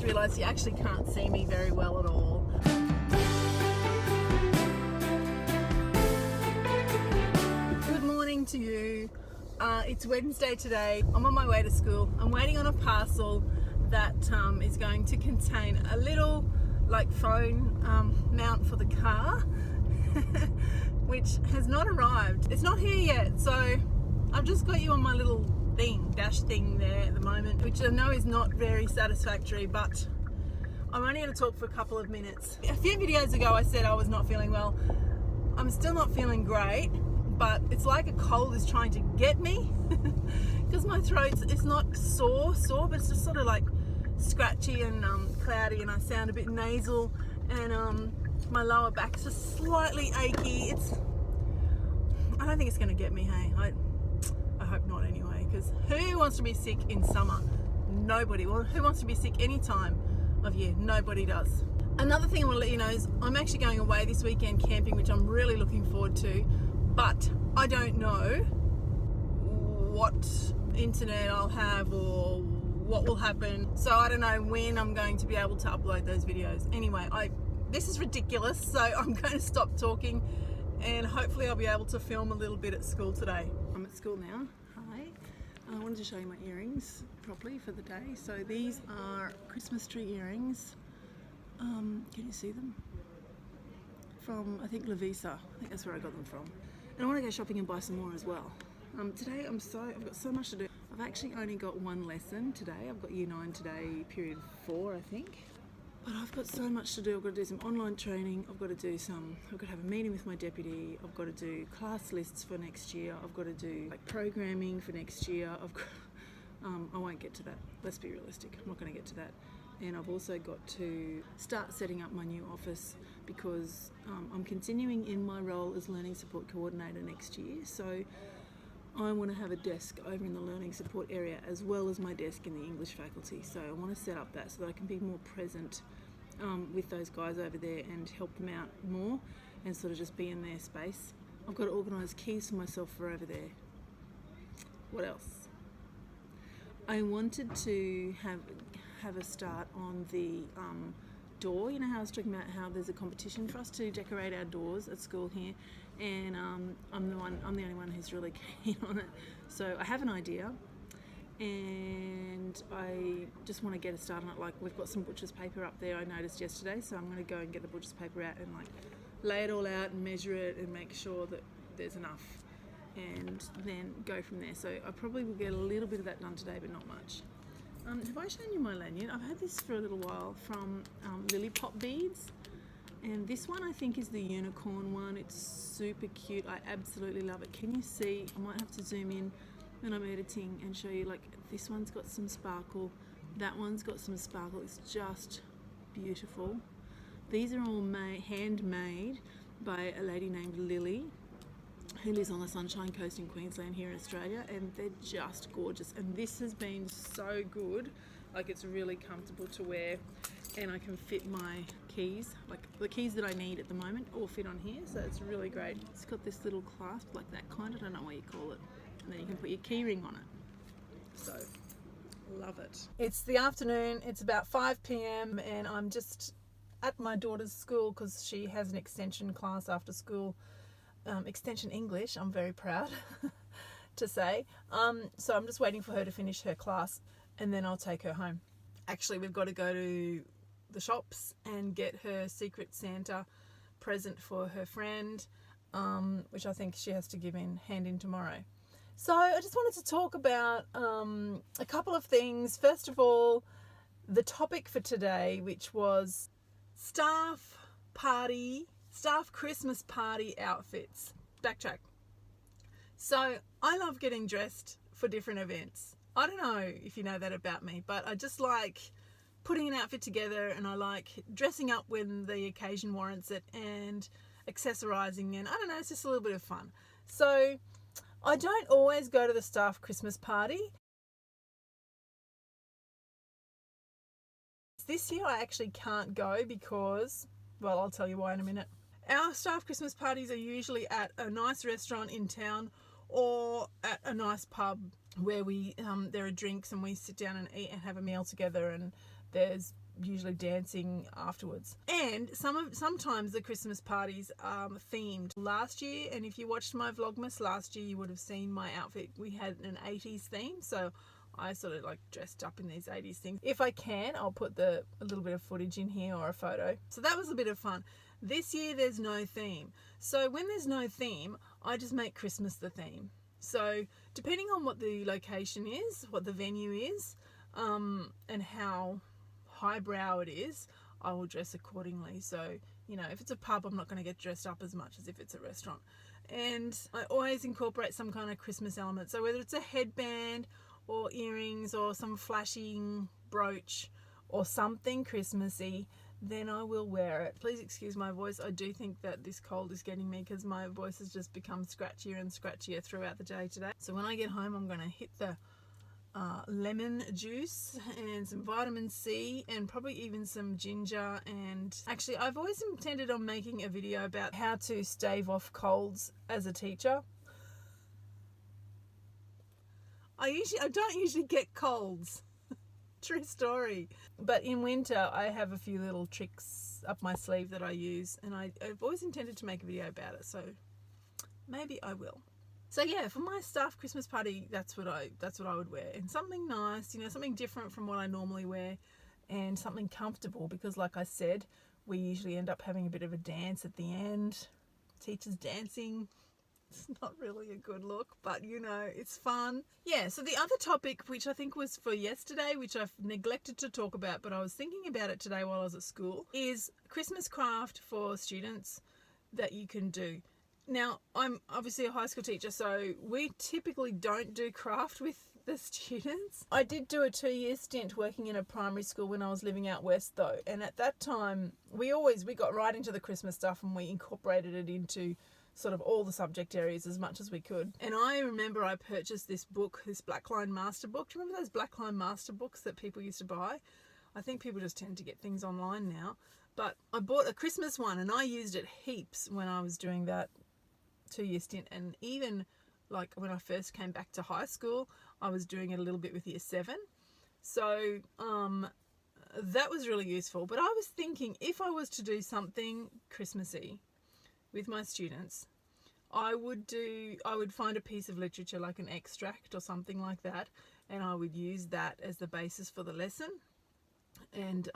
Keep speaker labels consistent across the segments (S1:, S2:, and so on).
S1: just realised you actually can't see me very well at all. Good morning to you. It's Wednesday today. I'm on my way to school. I'm waiting on a parcel that is going to contain a little like phone mount for the car, which has not arrived. It's not here yet, so I've just got you on my little dash thing there at the moment, which I know is not very satisfactory, but I'm only going to talk for a couple of minutes. A few videos ago I said I was not feeling well. I'm still not feeling great, but it's like a cold is trying to get me because my throat, it's not sore, but it's just sort of like scratchy and cloudy, and I sound a bit nasal, and my lower back's just slightly achy. I don't think it's going to get me, hey. I hope not anyway, because who wants to be sick in summer? Nobody. Well, who wants to be sick any time of year? Nobody does. Another thing I want to let you know is I'm actually going away this weekend camping, which I'm really looking forward to, but I don't know what internet I'll have or what will happen, so I don't know when I'm going to be able to upload those videos. Anyway, this is ridiculous, so I'm going to stop talking and hopefully I'll be able to film a little bit at school today. I'm at school now. Hi. I wanted to show you my earrings properly for the day. So these are Christmas tree earrings. Can you see them? From, I think, Lavisa. I think that's where I got them from. And I want to go shopping and buy some more as well. Today I've got so much to do. I've actually only got one lesson today. I've got Year 9 today, period 4, I think. But I've got so much to do. I've got to do some online training. I've got to have a meeting with my deputy. I've got to do class lists for next year. I've got to do like programming for next year. I won't get to that. Let's be realistic. I'm not going to get to that. And I've also got to start setting up my new office because I'm continuing in my role as Learning Support Coordinator next year. So I want to have a desk over in the learning support area as well as my desk in the English faculty. So I want to set up that so that I can be more present with those guys over there and help them out more and sort of just be in their space. I've got to organise keys for myself for over there. What else? I wanted to have a start on the door. You know how I was talking about how there's a competition for us to decorate our doors at school here, and I'm the only one who's really keen on it. So I have an idea and I just want to get a start on it. Like, we've got some butcher's paper up there I noticed yesterday, so I'm going to go and get the butcher's paper out and like lay it all out and measure it and make sure that there's enough, and then go from there. So I probably will get a little bit of that done today, but not much. Have I shown you my lanyard? I've had this for a little while from Lily Pop Beads, and this one I think is the unicorn one. It's super cute. I absolutely love it. Can you see? I might have to zoom in when I'm editing and show you. Like, this one's got some sparkle, that one's got some sparkle. It's just beautiful. These are all handmade by a lady named Lily, who lives on the Sunshine Coast in Queensland here in Australia, and they're just gorgeous. And this has been so good. Like, it's really comfortable to wear, and I can fit my keys, like the keys that I need at the moment, all fit on here, so it's really great. It's got this little clasp, like that kind, I don't know what you call it, and then you can put your key ring on it. So, love it. It's the afternoon, it's about 5 p.m, and I'm just at my daughter's school because she has an extension class after school. Extension English, I'm very proud to say. So I'm just waiting for her to finish her class and then I'll take her home. Actually, we've got to go to the shops and get her Secret Santa present for her friend, which I think she has to hand in tomorrow. So I just wanted to talk about a couple of things. First of all, the topic for today, which was staff Christmas party outfits. Backtrack. So I love getting dressed for different events. I don't know if you know that about me, but I just like putting an outfit together, and I like dressing up when the occasion warrants it and accessorizing, and I don't know, it's just a little bit of fun. So I don't always go to the staff Christmas party. This year I actually can't go because, well, I'll tell you why in a minute. Our staff Christmas parties are usually at a nice restaurant in town or at a nice pub where there are drinks and we sit down and eat and have a meal together and there's usually dancing afterwards. And sometimes the Christmas parties are themed. Last year, and if you watched my Vlogmas last year, you would have seen my outfit. We had an 80s theme, so I sort of like dressed up in these 80s things. If I can, I'll put a little bit of footage in here or a photo. So that was a bit of fun. This year there's no theme. So when there's no theme, I just make Christmas the theme. So depending on what the location is, what the venue is, and how highbrow it is, I will dress accordingly. So, you know, if it's a pub, I'm not going to get dressed up as much as if it's a restaurant. And I always incorporate some kind of Christmas element. So whether it's a headband or earrings or some flashing brooch or something Christmassy, then I will wear it. Please excuse my voice. I do think that this cold is getting me because my voice has just become scratchier and scratchier throughout the day today. So when I get home, I'm going to hit the lemon juice and some vitamin C and probably even some ginger. And actually, I've always intended on making a video about how to stave off colds as a teacher. I don't usually get colds. True story. But in winter, I have a few little tricks up my sleeve that I use, and I've always intended to make a video about it, so maybe I will. So yeah, for my staff Christmas party, that's what I would wear, and something nice, you know, something different from what I normally wear, and something comfortable, because like I said, we usually end up having a bit of a dance at the end. Teachers dancing. It's not really a good look, but you know, it's fun. Yeah, so the other topic, which I think was for yesterday, which I've neglected to talk about, but I was thinking about it today while I was at school, is Christmas craft for students that you can do. Now, I'm obviously a high school teacher, so we typically don't do craft with the students. I did do a 2-year stint working in a primary school when I was living out west though, and at that time, we got right into the Christmas stuff and we incorporated it into sort of all the subject areas as much as we could. And I remember I purchased this book, this Blackline Master book. Do you remember those Blackline Master books that people used to buy? I think people just tend to get things online now. But I bought a Christmas one and I used it heaps when I was doing that 2-year stint. And even like when I first came back to high school, I was doing it a little bit with year 7. So that was really useful. But I was thinking, if I was to do something Christmassy with my students, I would find a piece of literature like an extract or something like that, and I would use that as the basis for the lesson, and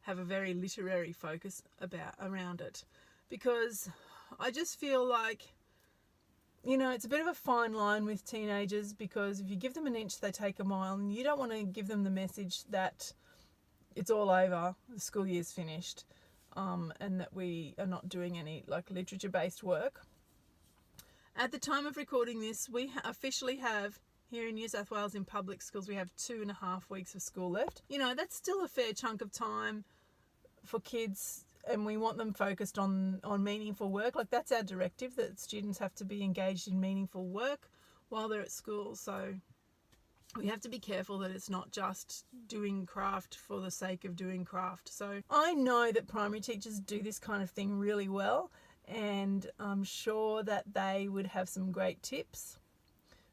S1: have a very literary focus around it, because I just feel like, you know, it's a bit of a fine line with teenagers, because if you give them an inch, they take a mile, and you don't want to give them the message that it's all over, the school year's finished. And that we are not doing any like literature-based work. At the time of recording this, we officially have, here in New South Wales in public schools, we have 2.5 weeks of school left. You know, that's still a fair chunk of time for kids, and we want them focused on meaningful work. Like, that's our directive, that students have to be engaged in meaningful work while they're at school. So we have to be careful that it's not just doing craft for the sake of doing craft. So I know that primary teachers do this kind of thing really well, and I'm sure that they would have some great tips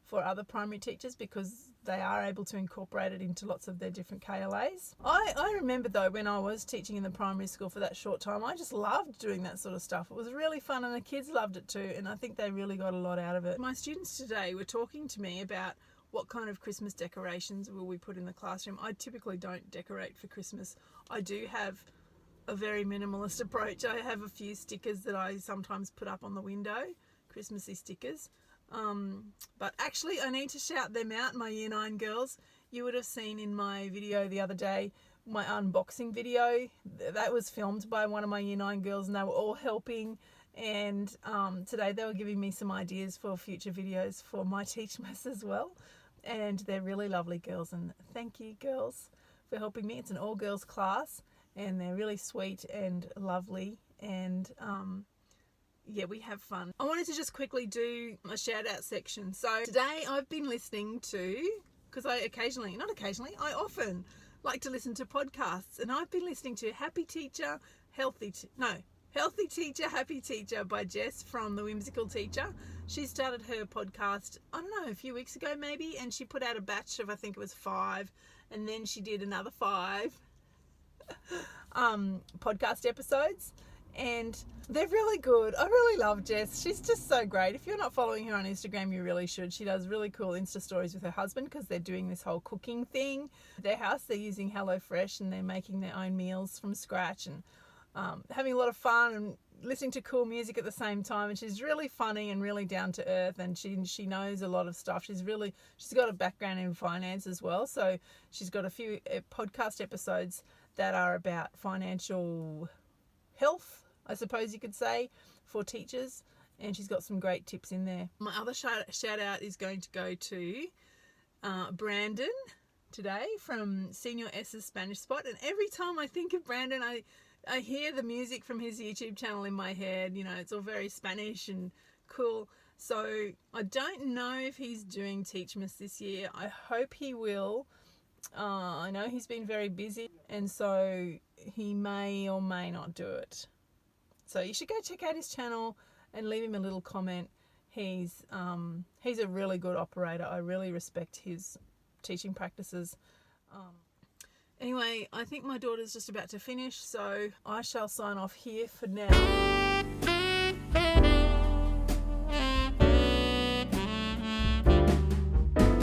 S1: for other primary teachers, because they are able to incorporate it into lots of their different KLAs. I remember though, when I was teaching in the primary school for that short time, I just loved doing that sort of stuff. It was really fun, and the kids loved it too, and I think they really got a lot out of it. My students today were talking to me about what kind of Christmas decorations will we put in the classroom. I typically don't decorate for Christmas. I do have a very minimalist approach. I have a few stickers that I sometimes put up on the window, Christmassy stickers. But actually, I need to shout them out, my Year 9 girls. You would have seen in my video the other day, my unboxing video. That was filmed by one of my Year 9 girls, and they were all helping. And today they were giving me some ideas for future videos for my Teachmas as well. And they're really lovely girls, and thank you girls for helping me. It's an all-girls class, and they're really sweet and lovely, and yeah, we have fun. I wanted to just quickly do a shout-out section. So today I've been listening to, because I often like to listen to podcasts, and I've been listening to Happy Teacher, Healthy Teacher, Happy Teacher by Jess from The Whimsical Teacher. She started her podcast, I don't know, a few weeks ago maybe, and she put out a batch of, I think it was 5, and then she did another 5, podcast episodes, and they're really good. I really love Jess. She's just so great. If you're not following her on Instagram, you really should. She does really cool Insta stories with her husband because they're doing this whole cooking thing. Their house, they're using HelloFresh and they're making their own meals from scratch and having a lot of fun and listening to cool music at the same time. And she's really funny and really down to earth, and she knows a lot of stuff. She's got a background in finance as well, so she's got a few podcast episodes that are about financial health, I suppose you could say, for teachers, and she's got some great tips in there. My other shout out is going to go to Brandon today from Senior S's Spanish Spot, and every time I think of Brandon, I hear the music from his YouTube channel in my head. You know, it's all very Spanish and cool. So I don't know if he's doing Teachmas this year. I hope he will. I know he's been very busy, and so he may or may not do it. So you should go check out his channel and leave him a little comment. He's a really good operator. I really respect his teaching practices. Anyway, I think my daughter's just about to finish, so I shall sign off here for now.